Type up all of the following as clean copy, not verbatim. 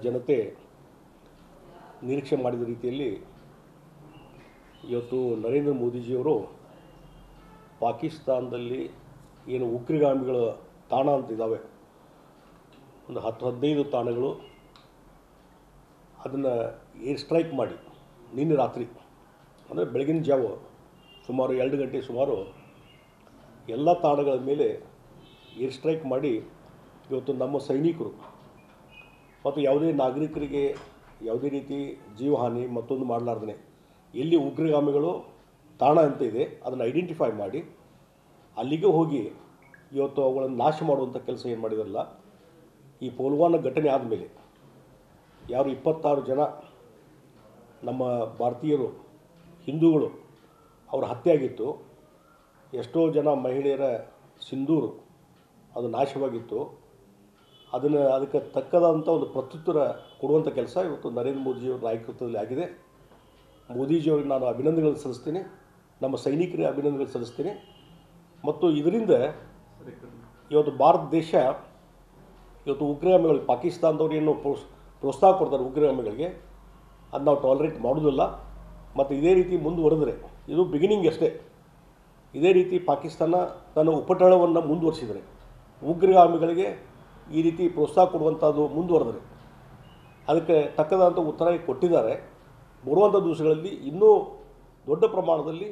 ಜನತೆ ನಿರೀಕ್ಷೆ ಮಾಡಿದ ರೀತಿಯಲ್ಲಿ ಇವತ್ತು ನರೇಂದ್ರ ಮೋದಿಜಿಯವರು ಪಾಕಿಸ್ತಾನದಲ್ಲಿ ಏನು ಉಗ್ರಗಾಮಿಗಳ ತಾಣ ಅಂತಿದ್ದಾವೆ, ಒಂದು 10-15 ತಾಣಗಳು, ಅದನ್ನು ಏರ್ ಸ್ಟ್ರೈಕ್ ಮಾಡಿ ನಿನ್ನೆ ರಾತ್ರಿ ಅಂದರೆ ಬೆಳಗಿನ ಜಾವ ಸುಮಾರು 2 ಗಂಟೆ ಸುಮಾರು ಎಲ್ಲ ತಾಣಗಳ ಮೇಲೆ ಏರ್ ಸ್ಟ್ರೈಕ್ ಮಾಡಿ ಇವತ್ತು ನಮ್ಮ ಸೈನಿಕರು ಮತ್ತು ಯಾವುದೇ ನಾಗರಿಕರಿಗೆ ಯಾವುದೇ ರೀತಿ ಜೀವಹಾನಿ ಮತ್ತೊಂದು ಮಾಡಲಾರ್ದೇ ಎಲ್ಲಿ ಉಗ್ರಗಾಮಿಗಳು ತಾಣ ಅಂತ ಇದೆ ಅದನ್ನು ಐಡೆಂಟಿಫೈ ಮಾಡಿ ಅಲ್ಲಿಗೆ ಹೋಗಿ ಇವತ್ತು ಅವುಗಳನ್ನು ನಾಶ ಮಾಡುವಂಥ ಕೆಲಸ ಏನು ಮಾಡಿದಾರಲ್ಲ. ಈ ಪುಲ್ವಾಮಾ ಘಟನೆ ಆದಮೇಲೆ ಯಾರು 26 ಜನ ನಮ್ಮ ಭಾರತೀಯರು ಹಿಂದೂಗಳು ಅವರ ಹತ್ಯೆ ಆಗಿತ್ತು, ಎಷ್ಟೋ ಜನ ಮಹಿಳೆಯರ ಸಿಂಧೂರು ಅದು ನಾಶವಾಗಿತ್ತು, ಅದಕ್ಕೆ ತಕ್ಕದಂಥ ಒಂದು ಪ್ರತ್ಯುತ್ತರ ಕೊಡುವಂಥ ಕೆಲಸ ಇವತ್ತು ನರೇಂದ್ರ ಮೋದಿಜಿಯವರ ನಾಯಕತ್ವದಲ್ಲಿ ಆಗಿದೆ. ಮೋದಿಜಿಯವರಿಗೆ ನಾನು ಅಭಿನಂದನೆಗಳನ್ನು ಸಲ್ಲಿಸ್ತೀನಿ, ನಮ್ಮ ಸೈನಿಕರಿಗೆ ಅಭಿನಂದನೆಗಳು ಸಲ್ಲಿಸ್ತೀನಿ. ಮತ್ತು ಇದರಿಂದ ಇವತ್ತು ಭಾರತ ದೇಶ ಇವತ್ತು ಉಗ್ರಗಾಮಿಗಳು ಪಾಕಿಸ್ತಾನದವ್ರು ಏನು ಪ್ರೋತ್ಸಾಹ ಕೊಡ್ತಾರೆ ಉಗ್ರಗಾಮಿಗಳಿಗೆ, ಅದು ನಾವು ಟಾಲರೇಟ್ ಮಾಡೋದಿಲ್ಲ. ಮತ್ತು ಇದೇ ರೀತಿ ಮುಂದುವರೆದರೆ ಇದು ಬಿಗಿನಿಂಗ್ ಅಷ್ಟೇ. ಇದೇ ರೀತಿ ಪಾಕಿಸ್ತಾನ ತನ್ನ ಉಪಟಳವನ್ನು ಮುಂದುವರಿಸಿದರೆ ಉಗ್ರಗಾಮಿಗಳಿಗೆ ಈ ರೀತಿ ಪ್ರೋತ್ಸಾಹ ಕೊಡುವಂಥದ್ದು ಮುಂದುವರೆದರೆ ಅದಕ್ಕೆ ತಕ್ಕದಂಥ ಉತ್ತರ ಕೊಟ್ಟಿದ್ದಾರೆ. ಬರುವಂಥ ದಿವಸಗಳಲ್ಲಿ ಇನ್ನೂ ದೊಡ್ಡ ಪ್ರಮಾಣದಲ್ಲಿ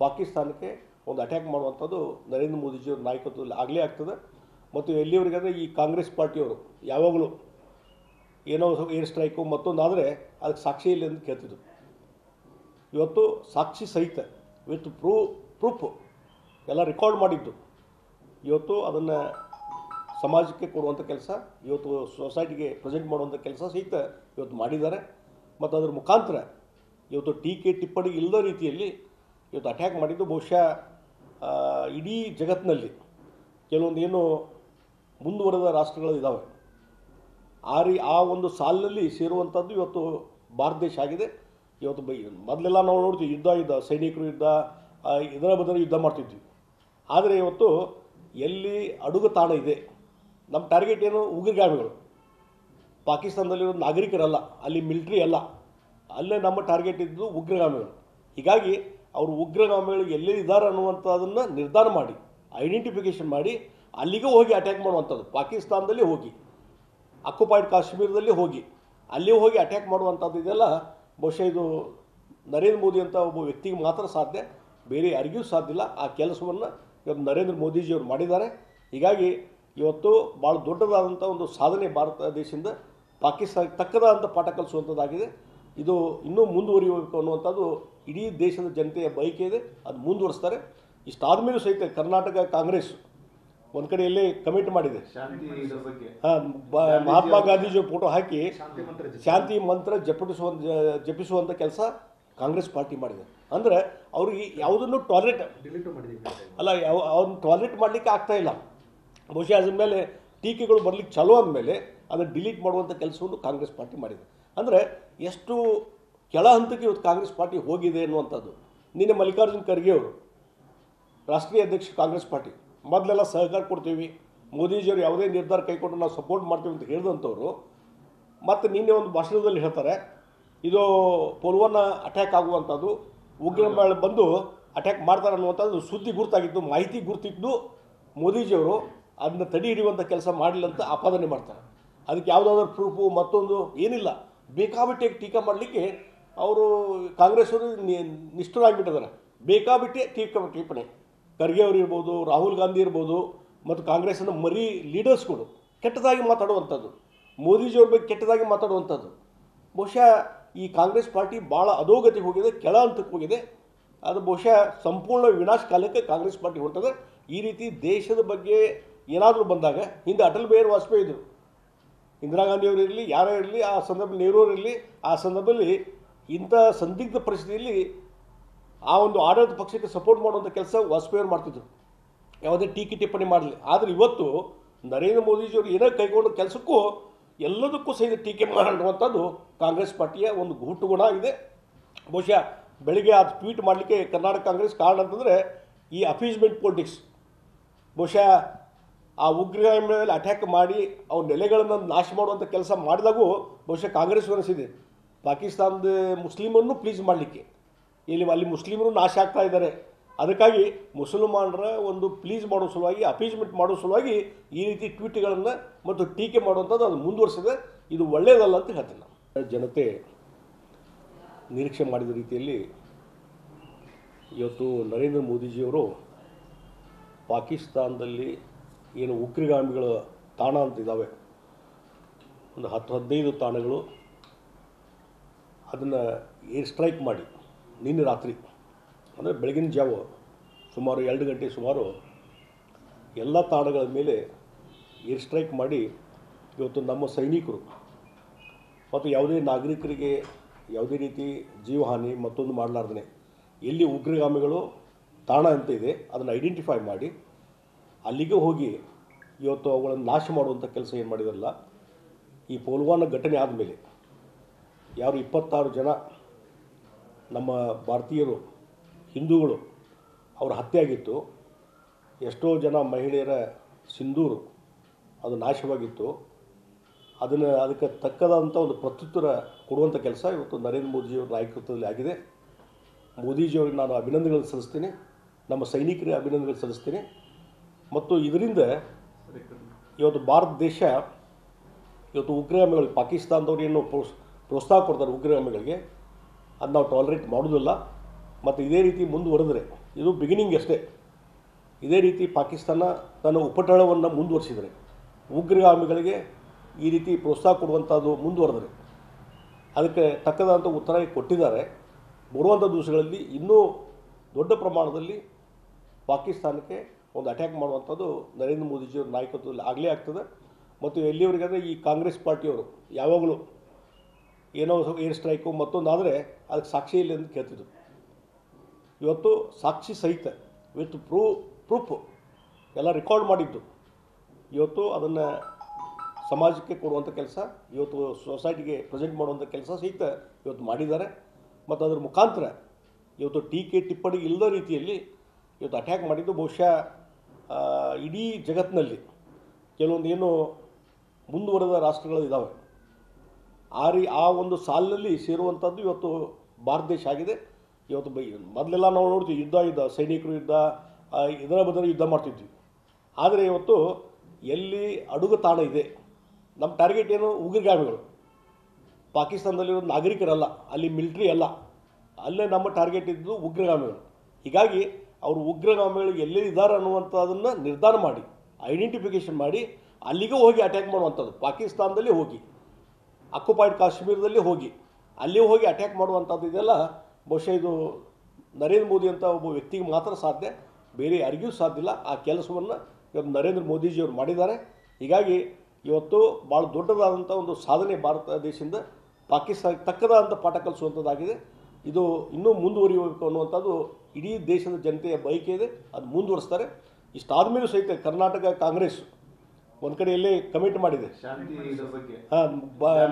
ಪಾಕಿಸ್ತಾನಕ್ಕೆ ಒಂದು ಅಟ್ಯಾಕ್ ಮಾಡುವಂಥದ್ದು ನರೇಂದ್ರ ಮೋದಿಜಿಯವರ ನಾಯಕತ್ವದಲ್ಲಿ ಆಗಲೇ ಆಗ್ತದೆ. ಮತ್ತು ಎಲ್ಲಿವರೆಗೆ ಅಂದರೆ ಈ ಕಾಂಗ್ರೆಸ್ ಪಾರ್ಟಿಯವರು ಯಾವಾಗಲೂ ಏನೋ ಏರ್ ಸ್ಟ್ರೈಕು ಮತ್ತೊಂದು ಆದರೆ ಅದಕ್ಕೆ ಸಾಕ್ಷಿ ಇಲ್ಲ ಅಂತ ಕೇಳ್ತಿದ್ರು. ಇವತ್ತು ಸಾಕ್ಷಿ ಸಹಿತ ವಿತ್ ಪ್ರೂಫ್ ಎಲ್ಲ ರೆಕಾರ್ಡ್ ಮಾಡಿದ್ದು ಇವತ್ತು ಅದನ್ನು ಸಮಾಜಕ್ಕೆ ಕೊಡುವಂಥ ಕೆಲಸ, ಇವತ್ತು ಸೊಸೈಟಿಗೆ ಪ್ರೆಸೆಂಟ್ ಮಾಡುವಂಥ ಕೆಲಸ ಸಹಿತ ಇವತ್ತು ಮಾಡಿದ್ದಾರೆ. ಮತ್ತು ಅದರ ಮುಖಾಂತರ ಇವತ್ತು ಟೀಕೆ ಟಿಪ್ಪಣಿ ಇಲ್ಲದ ರೀತಿಯಲ್ಲಿ ಇವತ್ತು ಅಟ್ಯಾಕ್ ಮಾಡಿದ್ದು ಬಹುಶಃ ಇಡೀ ಜಗತ್ತಿನಲ್ಲಿ ಕೆಲವೊಂದು ಏನು ಮುಂದುವರೆದ ರಾಷ್ಟ್ರಗಳು ಇದ್ದಾವೆ ಆ ಒಂದು ಸಾಲಿನಲ್ಲಿ ಸೇರುವಂಥದ್ದು ಇವತ್ತು ಭಾರತ ದೇಶ ಆಗಿದೆ. ಇವತ್ತು ಮೊದಲೆಲ್ಲ ನಾವು ನೋಡ್ತೀವಿ ಯುದ್ಧ ಸೈನಿಕರು ಯುದ್ಧ ಇದರ ಬದಲು ಯುದ್ಧ ಮಾಡ್ತಿದ್ವಿ. ಆದರೆ ಇವತ್ತು ಎಲ್ಲಿ ಅಡುಗೆ ತಾಣ ಇದೆ, ನಮ್ಮ ಟಾರ್ಗೆಟ್ ಏನು ಉಗ್ರಗಾಮಿಗಳು, ಪಾಕಿಸ್ತಾನದಲ್ಲಿರೋ ನಾಗರಿಕರಲ್ಲ, ಅಲ್ಲಿ ಮಿಲಿಟ್ರಿ ಅಲ್ಲ, ಅಲ್ಲೇ ನಮ್ಮ ಟಾರ್ಗೆಟ್ ಇದ್ದು ಉಗ್ರಗಾಮಿಗಳು. ಹೀಗಾಗಿ ಅವರು ಉಗ್ರಗಾಮಿಗಳು ಎಲ್ಲೇ ಇದ್ದಾರೆ ಅನ್ನುವಂಥದ್ದನ್ನು ನಿರ್ಧಾರ ಮಾಡಿ ಐಡೆಂಟಿಫಿಕೇಷನ್ ಮಾಡಿ ಅಲ್ಲಿಗೆ ಹೋಗಿ ಅಟ್ಯಾಕ್ ಮಾಡುವಂಥದ್ದು, ಪಾಕಿಸ್ತಾನದಲ್ಲಿ ಹೋಗಿ ಆಕ್ಯುಪೈಡ್ ಕಾಶ್ಮೀರದಲ್ಲಿ ಹೋಗಿ ಅಲ್ಲೇ ಹೋಗಿ ಅಟ್ಯಾಕ್ ಮಾಡುವಂಥದ್ದು ಇದೆಲ್ಲ ಬಹುಶಃ ಇದು ನರೇಂದ್ರ ಮೋದಿ ಅಂತ ಒಬ್ಬ ವ್ಯಕ್ತಿಗೆ ಮಾತ್ರ ಸಾಧ್ಯ, ಬೇರೆ ಯಾರಿಗೂ ಸಾಧ್ಯ ಇಲ್ಲ. ಆ ಕೆಲಸವನ್ನು ಇವತ್ತು ನರೇಂದ್ರ ಮೋದಿಜಿಯವರು ಮಾಡಿದ್ದಾರೆ. ಹೀಗಾಗಿ ಇವತ್ತು ಭಾಳ ದೊಡ್ಡದಾದಂಥ ಒಂದು ಸಾಧನೆ ಭಾರತ ದೇಶದಿಂದ ಪಾಕಿಸ್ತಾನಕ್ಕೆ ತಕ್ಕದಾದಂಥ ಪಾಠ ಕಲಿಸುವಂಥದ್ದಾಗಿದೆ. ಇದು ಇನ್ನೂ ಮುಂದುವರಿಯಬೇಕು ಅನ್ನುವಂಥದ್ದು ಇಡೀ ದೇಶದ ಜನತೆಯ ಬಯಕೆ ಇದೆ, ಅದು ಮುಂದುವರಿಸ್ತಾರೆ. ಇಷ್ಟಾದ ಮೇಲೂ ಸಹಿತ ಕರ್ನಾಟಕ ಕಾಂಗ್ರೆಸ್ ಒಂದು ಕಡೆ ಎಲ್ಲೇ ಕಮಿಟ್ ಮಾಡಿದೆ, ಮಹಾತ್ಮ ಗಾಂಧೀಜಿಯ ಫೋಟೋ ಹಾಕಿ ಶಾಂತಿ ಮಂತ್ರ ಜಪಿಸುವಂಥ ಕೆಲಸ ಕಾಂಗ್ರೆಸ್ ಪಾರ್ಟಿ ಮಾಡಿದೆ. ಅಂದರೆ ಅವ್ರಿಗೆ ಯಾವುದನ್ನು ಟಾಲರೇಟ್ ಅಲ್ಲ, ಅವ್ರನ್ನ ಟಾಲರೇಟ್ ಮಾಡಲಿಕ್ಕೆ ಆಗ್ತಾ ಇಲ್ಲ. ಬಹುಶಃ ಅದ್ರ ಮೇಲೆ ಟೀಕೆಗಳು ಬರಲಿಕ್ಕೆ ಚಾಲೂ ಆದಮೇಲೆ ಅದನ್ನು ಡಿಲೀಟ್ ಮಾಡುವಂಥ ಕೆಲಸವನ್ನು ಕಾಂಗ್ರೆಸ್ ಪಾರ್ಟಿ ಮಾಡಿದೆ. ಅಂದರೆ ಎಷ್ಟು ಕೆಳ ಹಂತಕ್ಕೆ ಇವತ್ತು ಕಾಂಗ್ರೆಸ್ ಪಾರ್ಟಿ ಹೋಗಿದೆ ಅನ್ನುವಂಥದ್ದು. ನಿನ್ನೆ ಮಲ್ಲಿಕಾರ್ಜುನ್ ಖರ್ಗೆ ಅವರು ರಾಷ್ಟ್ರೀಯ ಅಧ್ಯಕ್ಷ ಕಾಂಗ್ರೆಸ್ ಪಾರ್ಟಿ, ಮೊದಲೆಲ್ಲ ಸಹಕಾರ ಕೊಡ್ತೀವಿ, ಮೋದಿಜಿಯವರು ಯಾವುದೇ ನಿರ್ಧಾರ ಕೈಗೊಂಡು ನಾವು ಸಪೋರ್ಟ್ ಮಾಡ್ತೀವಿ ಅಂತ ಹೇಳಿದಂಥವ್ರು ಮತ್ತು ನಿನ್ನೆ ಒಂದು ಭಾಷಣದಲ್ಲಿ ಹೇಳ್ತಾರೆ ಇದು ಪುಲ್ವಾಮಾ ಅಟ್ಯಾಕ್ ಆಗುವಂಥದ್ದು, ಉಗ್ರಗಾಮಿಗಳು ಬಂದು ಅಟ್ಯಾಕ್ ಮಾಡ್ತಾರೆ ಅನ್ನುವಂಥದ್ದು ಸುದ್ದಿ ಗುರುತಾಗಿದ್ದು, ಮಾಹಿತಿ ಗುರುತಿದ್ದು ಮೋದಿಜಿಯವರು ಅದನ್ನ ತಡೆ ಹಿಡಿಯುವಂಥ ಕೆಲಸ ಮಾಡಲಿಲ್ಲ ಅಂತ ಆಪಾದನೆ ಮಾಡ್ತಾರೆ. ಅದಕ್ಕೆ ಯಾವುದಾದ್ರೂ ಪ್ರೂಫು ಮತ್ತೊಂದು ಏನಿಲ್ಲ, ಬೇಕಾಬಿಟ್ಟೆ ಟೀಕಾ ಮಾಡಲಿಕ್ಕೆ ಅವರು ಕಾಂಗ್ರೆಸ್ಸವರು ನಿಷ್ಠರಾಗಿಬಿಟ್ಟಿದ್ದಾರೆ. ಬೇಕಾಬಿಟ್ಟೆ ಟಿಪ್ಪಣಿ ಖರ್ಗೆ ಅವರು ಇರ್ಬೋದು, ರಾಹುಲ್ ಗಾಂಧಿ ಇರ್ಬೋದು, ಮತ್ತು ಕಾಂಗ್ರೆಸ್ಸಿನ ಮರಿ ಲೀಡರ್ಸ್ಗಳು ಕೆಟ್ಟದಾಗಿ ಮಾತಾಡುವಂಥದ್ದು, ಮೋದಿಜಿಯವ್ರ ಬಗ್ಗೆ ಕೆಟ್ಟದಾಗಿ ಮಾತಾಡುವಂಥದ್ದು. ಬಹುಶಃ ಈ ಕಾಂಗ್ರೆಸ್ ಪಾರ್ಟಿ ಭಾಳ ಅಧೋಗತಿಗೆ ಹೋಗಿದೆ, ಕೆಳ ಹಂತಕ್ಕೆ ಹೋಗಿದೆ. ಅದು ಬಹುಶಃ ಸಂಪೂರ್ಣ ವಿನಾಶ ಕಾಲಕ್ಕೆ ಕಾಂಗ್ರೆಸ್ ಪಾರ್ಟಿ ಹೊರಟದೆ. ಈ ರೀತಿ ದೇಶದ ಬಗ್ಗೆ ಏನಾದರೂ ಬಂದಾಗ ಹಿಂದೆ ಅಟಲ್ ಬಿಹಾರಿ ವಾಜಪೇಯಿ ಇದ್ದರು, ಇಂದಿರಾ ಗಾಂಧಿಯವರು ಇರಲಿ, ಯಾರೇ ಇರಲಿ, ಆ ಸಂದರ್ಭದಲ್ಲಿ ನೆಹರು ಇರಲಿ, ಆ ಸಂದರ್ಭದಲ್ಲಿ ಇಂಥ ಸಂದಿಗ್ಧ ಪರಿಸ್ಥಿತಿಯಲ್ಲಿ ಆ ಒಂದು ಆಡಳಿತ ಪಕ್ಷಕ್ಕೆ ಸಪೋರ್ಟ್ ಮಾಡುವಂಥ ಕೆಲಸ ವಾಜಪೇಯಿ ಅವರು ಮಾಡ್ತಿದ್ರು, ಯಾವುದೇ ಟೀಕೆ ಟಿಪ್ಪಣಿ ಮಾಡಲಿ. ಆದರೆ ಇವತ್ತು ನರೇಂದ್ರ ಮೋದಿಜಿಯವರು ಏನೋ ಕೈಗೊಂಡ ಕೆಲಸಕ್ಕೂ ಎಲ್ಲದಕ್ಕೂ ಸಹಿತ ಟೀಕೆ ಮಾಡುವಂಥದ್ದು ಕಾಂಗ್ರೆಸ್ ಪಾರ್ಟಿಯ ಒಂದು ಗುಟ್ಟು ಗುಣ ಇದೆ. ಬಹುಶಃ ಬೆಳಿಗ್ಗೆ ಅದು ಟ್ವೀಟ್ ಮಾಡಲಿಕ್ಕೆ ಕರ್ನಾಟಕ ಕಾಂಗ್ರೆಸ್ ಕಾರಣ ಅಂತಂದರೆ ಈ ಅಫೀಸ್ಮೆಂಟ್ ಪೊಲಿಟಿಕ್ಸ್. ಬಹುಶಃ ಆ ಉಗ್ರಗಾಮಿ ಮೇಲೆ ಅಟ್ಯಾಕ್ ಮಾಡಿ ಅವ್ರ ನೆಲೆಗಳನ್ನು ನಾಶ ಮಾಡುವಂಥ ಕೆಲಸ ಮಾಡಿದಾಗೂ ಬಹುಶಃ ಕಾಂಗ್ರೆಸ್ ಅನಿಸಿದೆ ಪಾಕಿಸ್ತಾನದ ಮುಸ್ಲಿಮನ್ನು ಪ್ಲೀಸ್ ಮಾಡಲಿಕ್ಕೆ ಅಲ್ಲಿ ಮುಸ್ಲಿಮರು ನಾಶ ಆಗ್ತಾ ಇದ್ದಾರೆ, ಅದಕ್ಕಾಗಿ ಮುಸಲ್ಮಾನರ ಒಂದು ಪ್ಲೀಸ್ ಮಾಡೋ ಸಲುವಾಗಿ ಅಪೀಸ್ಮೆಂಟ್ ಮಾಡೋ ಸಲುವಾಗಿ ಈ ರೀತಿ ಟ್ವೀಟ್ಗಳನ್ನು ಮತ್ತು ಟೀಕೆ ಮಾಡುವಂಥದ್ದು ಅದು ಮುಂದುವರಿಸಿದೆ. ಇದು ಒಳ್ಳೆಯದಲ್ಲ ಅಂತ ಹೇಳ್ತೀನಿ ನಾನು. ಜನತೆ ನಿರೀಕ್ಷೆ ಮಾಡಿದ ರೀತಿಯಲ್ಲಿ ಇವತ್ತು ನರೇಂದ್ರ ಮೋದಿಜಿಯವರು ಪಾಕಿಸ್ತಾನದಲ್ಲಿ ಏನು ಉಗ್ರಗಾಮಿಗಳ ತಾಣ ಅಂತಿದ್ದಾವೆ, ಒಂದು 10-15 ತಾಣಗಳು, ಅದನ್ನು ಏರ್ ಸ್ಟ್ರೈಕ್ ಮಾಡಿ ನಿನ್ನೆ ರಾತ್ರಿ ಅಂದರೆ ಬೆಳಗಿನ ಜಾವ ಸುಮಾರು 2 ಗಂಟೆ ಸುಮಾರು ಎಲ್ಲ ತಾಣಗಳ ಮೇಲೆ ಏರ್ ಸ್ಟ್ರೈಕ್ ಮಾಡಿ ಇವತ್ತು ನಮ್ಮ ಸೈನಿಕರು ಮತ್ತು ಯಾವುದೇ ನಾಗರಿಕರಿಗೆ ಯಾವುದೇ ರೀತಿ ಜೀವಹಾನಿ ಮತ್ತೊಂದು ಮಾಡಲಾರ್ದೇ ಎಲ್ಲಿ ಉಗ್ರಗಾಮಿಗಳು ತಾಣ ಅಂತ ಇದೆ ಅದನ್ನು ಐಡೆಂಟಿಫೈ ಮಾಡಿ ಅಲ್ಲಿಗೆ ಹೋಗಿ ಇವತ್ತು ಅವುಗಳನ್ನು ನಾಶ ಮಾಡುವಂಥ ಕೆಲಸ ಏನು ಮಾಡಿದಾರಲ್ಲ. ಈ ಪುಲ್ವಾಮಾ ಘಟನೆ ಆದಮೇಲೆ ಯಾರು 26 ಜನ ನಮ್ಮ ಭಾರತೀಯರು ಹಿಂದೂಗಳು ಅವರ ಹತ್ಯೆಯಾಗಿತ್ತು, ಎಷ್ಟೋ ಜನ ಮಹಿಳೆಯರ ಸಿಂಧೂರು ಅದು ನಾಶವಾಗಿತ್ತು, ಅದಕ್ಕೆ ತಕ್ಕದಂಥ ಒಂದು ಪ್ರತ್ಯುತ್ತರ ಕೊಡುವಂಥ ಕೆಲಸ ಇವತ್ತು ನರೇಂದ್ರ ಮೋದಿಜಿಯವರ ನಾಯಕತ್ವದಲ್ಲಿ ಆಗಿದೆ. ಮೋದಿಜಿಯವರಿಗೆ ನಾನು ಅಭಿನಂದನೆಗಳನ್ನು ಸಲ್ಲಿಸ್ತೀನಿ, ನಮ್ಮ ಸೈನಿಕರಿಗೆ ಅಭಿನಂದನೆಗಳು ಸಲ್ಲಿಸ್ತೀನಿ. ಮತ್ತು ಇದರಿಂದ ಇವತ್ತು ಭಾರತ ದೇಶ ಇವತ್ತು ಉಗ್ರಗಾಮಿಗಳು ಪಾಕಿಸ್ತಾನದವ್ರು ಏನು ಪ್ರೋತ್ಸಾಹ ಕೊಡ್ತಾರೆ ಉಗ್ರಗಾಮಿಗಳಿಗೆ, ಅದು ನಾವು ಟಾಲರೇಟ್ ಮಾಡೋದಿಲ್ಲ. ಮತ್ತು ಇದೇ ರೀತಿ ಮುಂದುವರೆದರೆ ಇದು ಬಿಗಿನಿಂಗ್ ಅಷ್ಟೇ. ಇದೇ ರೀತಿ ಪಾಕಿಸ್ತಾನ ತನ್ನ ಉಪಟಳವನ್ನು ಮುಂದುವರಿಸಿದರೆ ಉಗ್ರಗಾಮಿಗಳಿಗೆ ಈ ರೀತಿ ಪ್ರೋತ್ಸಾಹ ಕೊಡುವಂಥದ್ದು ಮುಂದುವರೆದರೆ ಅದಕ್ಕೆ ತಕ್ಕದಂಥ ಉತ್ತರ ಕೊಟ್ಟಿದ್ದಾರೆ. ಬರುವಂಥ ದಿವಸಗಳಲ್ಲಿ ಇನ್ನೂ ದೊಡ್ಡ ಪ್ರಮಾಣದಲ್ಲಿ ಪಾಕಿಸ್ತಾನಕ್ಕೆ ಒಂದು ಅಟ್ಯಾಕ್ ಮಾಡುವಂಥದ್ದು ನರೇಂದ್ರ ಮೋದಿಜಿಯವರ ನಾಯಕತ್ವದಲ್ಲಿ ಆಗಲೇ ಆಗ್ತದೆ. ಮತ್ತು ಎಲ್ಲಿವರೆಗಾದರೆ ಈ ಕಾಂಗ್ರೆಸ್ ಪಾರ್ಟಿಯವರು ಯಾವಾಗಲೂ ಏನೋ ಏರ್ ಸ್ಟ್ರೈಕು ಮತ್ತೊಂದು ಆದರೆ ಅದಕ್ಕೆ ಸಾಕ್ಷಿ ಇಲ್ಲ ಅಂತ ಕೇಳ್ತಿದ್ರು. ಇವತ್ತು ಸಾಕ್ಷಿ ಸಹಿತ ವಿತ್ ಪ್ರೂಫ್ ಎಲ್ಲ ರೆಕಾರ್ಡ್ ಮಾಡಿದ್ದು ಇವತ್ತು ಅದನ್ನು ಸಮಾಜಕ್ಕೆ ಕೊಡುವಂಥ ಕೆಲಸ, ಇವತ್ತು ಸೊಸೈಟಿಗೆ ಪ್ರೆಸೆಂಟ್ ಮಾಡುವಂಥ ಕೆಲಸ ಸಹಿತ ಇವತ್ತು ಮಾಡಿದ್ದಾರೆ. ಮತ್ತು ಅದರ ಮುಖಾಂತರ ಇವತ್ತು ಟೀಕೆ ಟಿಪ್ಪಣಿ ಇಲ್ಲದ ರೀತಿಯಲ್ಲಿ ಇವತ್ತು ಅಟ್ಯಾಕ್ ಮಾಡಿದ್ದು ಬಹುಶಃ ಇಡೀ ಜಗತ್ತಿನಲ್ಲಿ ಕೆಲವೊಂದು ಏನು ಮುಂದುವರೆದ ರಾಷ್ಟ್ರಗಳು ಇದ್ದಾವೆ ಆ ಒಂದು ಸಾಲಿನಲ್ಲಿ ಸೇರುವಂಥದ್ದು ಇವತ್ತು ಭಾರತ ದೇಶ ಆಗಿದೆ. ಇವತ್ತು ಮೊದಲೆಲ್ಲ ನಾವು ನೋಡ್ತೀವಿ ಯುದ್ಧ ಸೈನಿಕರು ಯುದ್ಧ ಇದರ ಬದಲು ಯುದ್ಧ ಮಾಡ್ತಿದ್ವಿ. ಆದರೆ ಇವತ್ತು ಎಲ್ಲಿ ಅಡುಗೆ ತಾಣ ಇದೆ ನಮ್ಮ ಟಾರ್ಗೆಟ್ ಏನು ಉಗ್ರಗಾಮಿಗಳು, ಪಾಕಿಸ್ತಾನದಲ್ಲಿರೋ ನಾಗರಿಕರಲ್ಲ, ಅಲ್ಲಿ ಮಿಲಿಟ್ರಿ ಅಲ್ಲ, ಅಲ್ಲೇ ನಮ್ಮ ಟಾರ್ಗೆಟ್ ಇದ್ದು ಉಗ್ರಗಾಮಿಗಳು. ಹೀಗಾಗಿ ಅವರು ಉಗ್ರಗಾಮಿಗಳು ಎಲ್ಲೇ ಇದ್ದಾರೆ ಅನ್ನುವಂಥದ್ದನ್ನು ನಿರ್ಧಾರ ಮಾಡಿ ಐಡೆಂಟಿಫಿಕೇಷನ್ ಮಾಡಿ ಅಲ್ಲಿಗೆ ಹೋಗಿ ಅಟ್ಯಾಕ್ ಮಾಡುವಂಥದ್ದು, ಪಾಕಿಸ್ತಾನದಲ್ಲಿ ಹೋಗಿ ಆಕ್ಯುಪೈಡ್ ಕಾಶ್ಮೀರದಲ್ಲಿ ಹೋಗಿ ಅಲ್ಲಿ ಹೋಗಿ ಅಟ್ಯಾಕ್ ಮಾಡುವಂಥದ್ದು ಇದೆಲ್ಲ ಬಹುಶಃ ಇದು ನರೇಂದ್ರ ಮೋದಿ ಅಂತ ಒಬ್ಬ ವ್ಯಕ್ತಿಗೆ ಮಾತ್ರ ಸಾಧ್ಯ, ಬೇರೆ ಯಾರಿಗೂ ಸಾಧ್ಯ ಇಲ್ಲ. ಆ ಕೆಲಸವನ್ನು ಇವತ್ತು ನರೇಂದ್ರ ಮೋದಿಜಿಯವರು ಮಾಡಿದ್ದಾರೆ. ಹೀಗಾಗಿ ಇವತ್ತು ಭಾಳ ದೊಡ್ಡದಾದಂಥ ಒಂದು ಸಾಧನೆ ಭಾರತ ದೇಶದಿಂದ ಪಾಕಿಸ್ತಾನಕ್ಕೆ ತಕ್ಕದಾದಂಥ ಪಾಠ ಕಲಿಸುವಂಥದ್ದಾಗಿದೆ. ಇದು ಇನ್ನೂ ಮುಂದುವರಿಯಬೇಕು ಅನ್ನುವಂಥದ್ದು ಇಡೀ ದೇಶದ ಜನತೆಯ ಬಯಕೆ ಇದೆ, ಅದು ಮುಂದುವರಿಸ್ತಾರೆ. ಇಷ್ಟಾದ ಮೇಲೂ ಸಹಿತ ಕರ್ನಾಟಕ ಕಾಂಗ್ರೆಸ್ ಒಂದು ಕಡೆಯಲ್ಲೇ ಕಮಿಟ್ ಮಾಡಿದೆ,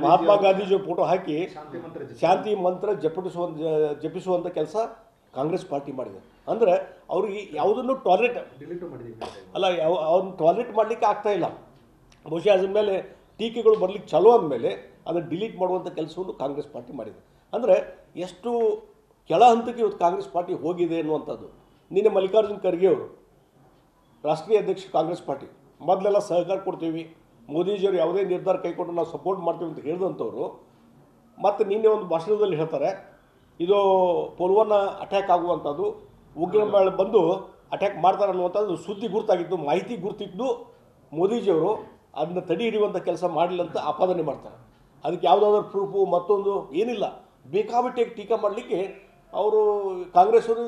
ಮಹಾತ್ಮ ಗಾಂಧೀಜಿ ಫೋಟೋ ಹಾಕಿ ಶಾಂತಿ ಮಂತ್ರ ಜಪಿಸುವಂಥ ಕೆಲಸ ಕಾಂಗ್ರೆಸ್ ಪಾರ್ಟಿ ಮಾಡಿದೆ. ಅಂದರೆ ಅವ್ರಿಗೆ ಯಾವುದನ್ನು ಟಾಲರೇಟ್ ಅಲ್ಲ, ಅವ್ರನ್ನ ಟಾಲರೇಟ್ ಮಾಡಲಿಕ್ಕೆ ಆಗ್ತಾ ಇಲ್ಲ. ಬಹುಶಃ ಅದ್ರ ಮೇಲೆ ಟೀಕೆಗಳು ಬರಲಿಕ್ಕೆ ಚಲೋ ಅಂದಮೇಲೆ ಅದನ್ನು ಡಿಲೀಟ್ ಮಾಡುವಂಥ ಕೆಲಸವನ್ನು ಕಾಂಗ್ರೆಸ್ ಪಾರ್ಟಿ ಮಾಡಿದೆ. ಅಂದರೆ ಎಷ್ಟು ಕೆಳ ಹಂತಕ್ಕೆ ಇವತ್ತು ಕಾಂಗ್ರೆಸ್ ಪಾರ್ಟಿ ಹೋಗಿದೆ ಅನ್ನುವಂಥದ್ದು. ನಿನ್ನೆ ಮಲ್ಲಿಕಾರ್ಜುನ್ ಖರ್ಗೆ ಅವರು ರಾಷ್ಟ್ರೀಯ ಅಧ್ಯಕ್ಷ ಕಾಂಗ್ರೆಸ್ ಪಾರ್ಟಿ ಮೊದಲೆಲ್ಲ ಸಹಕಾರ ಕೊಡ್ತೀವಿ, ಮೋದಿಜಿಯವರು ಯಾವುದೇ ನಿರ್ಧಾರ ಕೈಗೊಂಡು ನಾವು ಸಪೋರ್ಟ್ ಮಾಡ್ತೀವಿ ಅಂತ ಹೇಳಿದಂಥವ್ರು ಮತ್ತು ನಿನ್ನೆ ಒಂದು ಭಾಷಣದಲ್ಲಿ ಹೇಳ್ತಾರೆ ಇದು ಪುಲ್ವಾಮಾ ಅಟ್ಯಾಕ್ ಆಗುವಂಥದ್ದು, ಉಗ್ರಗಾಮಿಗಳು ಬಂದು ಅಟ್ಯಾಕ್ ಮಾಡ್ತಾರೆ ಅನ್ನುವಂಥದ್ದು ಸುದ್ದಿ ಗುರುತಾಗಿದ್ದು, ಮಾಹಿತಿ ಗುರುತಿದ್ದು ಮೋದಿಜಿಯವರು ಅದನ್ನ ತಡೆ ಹಿಡಿಯುವಂಥ ಕೆಲಸ ಮಾಡಲಿಲ್ಲ ಅಂತ ಆಪಾದನೆ ಮಾಡ್ತಾರೆ. ಅದಕ್ಕೆ ಯಾವುದಾದ್ರೂ ಪ್ರೂಫು ಮತ್ತೊಂದು ಏನಿಲ್ಲ, ಬೇಕಾಬಿಟ್ಟೆ ಟೀಕಾ ಮಾಡಲಿಕ್ಕೆ ಅವರು ಕಾಂಗ್ರೆಸ್ಸವರು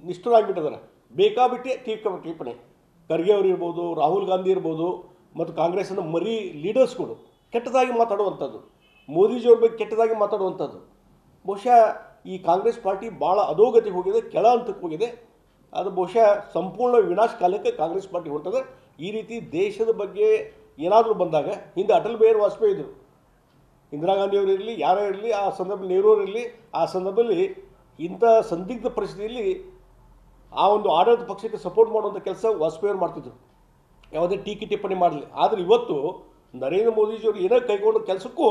ನಿಷ್ಠರಾಗಿಬಿಟ್ಟಿದ್ದಾರೆ. ಬೇಕಾಬಿಟ್ಟೆ ಟಿಪ್ಪಣಿ ಖರ್ಗೆ ಅವರು ಇರ್ಬೋದು, ರಾಹುಲ್ ಗಾಂಧಿ ಇರ್ಬೋದು ಮತ್ತು ಕಾಂಗ್ರೆಸ್ಸಿನ ಮರಿ ಲೀಡರ್ಸ್ಗಳು ಕೆಟ್ಟದಾಗಿ ಮಾತಾಡುವಂಥದ್ದು, ಮೋದಿಜಿಯವ್ರ ಬಗ್ಗೆ ಕೆಟ್ಟದಾಗಿ ಮಾತಾಡುವಂಥದ್ದು. ಬಹುಶಃ ಈ ಕಾಂಗ್ರೆಸ್ ಪಾರ್ಟಿ ಭಾಳ ಅಧೋಗತಿಗೆ ಹೋಗಿದೆ, ಕೆಳ ಹಂತಕ್ಕೆ ಹೋಗಿದೆ. ಅದು ಬಹುಶಃ ಸಂಪೂರ್ಣ ವಿನಾಶ ಕಾಲಕ್ಕೆ ಕಾಂಗ್ರೆಸ್ ಪಾರ್ಟಿ ಹೊರಟದೆ. ಈ ರೀತಿ ದೇಶದ ಬಗ್ಗೆ ಏನಾದರೂ ಬಂದಾಗ ಹಿಂದೆ ಅಟಲ್ ಬಿಹಾರಿ ವಾಜಪೇಯಿ ಇದ್ದರು, ಇಂದಿರಾ ಗಾಂಧಿಯವರು ಇರಲಿ, ಯಾರೇ ಇರಲಿ, ಆ ಸಂದರ್ಭದಲ್ಲಿ ನೆಹರೂರು ಇರಲಿ, ಆ ಸಂದರ್ಭದಲ್ಲಿ ಇಂಥ ಸಂದಿಗ್ಧ ಪರಿಸ್ಥಿತಿಯಲ್ಲಿ ಆ ಒಂದು ಆಡಳಿತ ಪಕ್ಷಕ್ಕೆ ಸಪೋರ್ಟ್ ಮಾಡುವಂಥ ಕೆಲಸ ವಾಜಪೇಯಿ ಅವರು ಮಾಡ್ತಿದ್ರು. ಯಾವುದೇ ಟೀಕೆ ಟಿಪ್ಪಣಿ ಮಾಡಲಿ. ಆದರೆ ಇವತ್ತು ನರೇಂದ್ರ ಮೋದಿಜಿಯವರು ಏನೋ ಕೈಗೊಂಡ ಕೆಲಸಕ್ಕೂ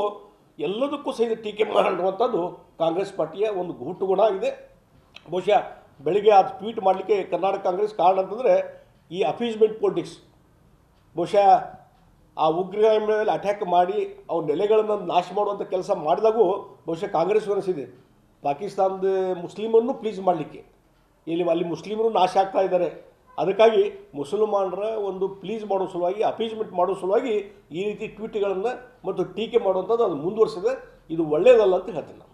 ಎಲ್ಲದಕ್ಕೂ ಸಹಿತ ಟೀಕೆ ಮಾಡುವಂಥದ್ದು ಕಾಂಗ್ರೆಸ್ ಪಾರ್ಟಿಯ ಒಂದು ಗೂಟು ಗುಣ ಇದೆ. ಬಹುಶಃ ಬೆಳಿಗ್ಗೆ ಅದು ಟ್ವೀಟ್ ಮಾಡಲಿಕ್ಕೆ ಕರ್ನಾಟಕ ಕಾಂಗ್ರೆಸ್ ಕಾರಣ ಅಂತಂದರೆ ಈ ಅಫೀಸ್ಮೆಂಟ್ ಪೊಲಿಟಿಕ್ಸ್. ಬಹುಶಃ ಆ ಉಗ್ರರ ಮೇಲೆ ಅಟ್ಯಾಕ್ ಮಾಡಿ ಅವ್ರ ನೆಲೆಗಳನ್ನು ನಾಶ ಮಾಡುವಂಥ ಕೆಲಸ ಮಾಡಿದಾಗೂ ಬಹುಶಃ ಕಾಂಗ್ರೆಸ್ ಅನಿಸಿದೆ ಪಾಕಿಸ್ತಾನದ ಮುಸ್ಲಿಮನ್ನು ಪ್ಲೀಸ್ ಮಾಡಲಿಕ್ಕೆ. ಅಲ್ಲಿ ಮುಸ್ಲಿಮರು ನಾಶ ಆಗ್ತಾ ಇದ್ದಾರೆ. ಅದಕ್ಕಾಗಿ ಮುಸಲ್ಮಾನರ ಒಂದು ಪ್ಲೀಸ್ ಮಾಡೋ ಸಲುವಾಗಿ, ಅಪೀಸ್ಮೆಂಟ್ ಮಾಡೋ ಸಲುವಾಗಿ ಈ ರೀತಿ ಟ್ವೀಟ್ಗಳನ್ನು ಮತ್ತು ಟೀಕೆ ಮಾಡುವಂಥದ್ದು ಅದು ಮುಂದುವರಿಸಿದೆ. ಇದು ಒಳ್ಳೆಯದಲ್ಲ ಅಂತ ಹೇಳ್ತೀನಿ ನಾನು.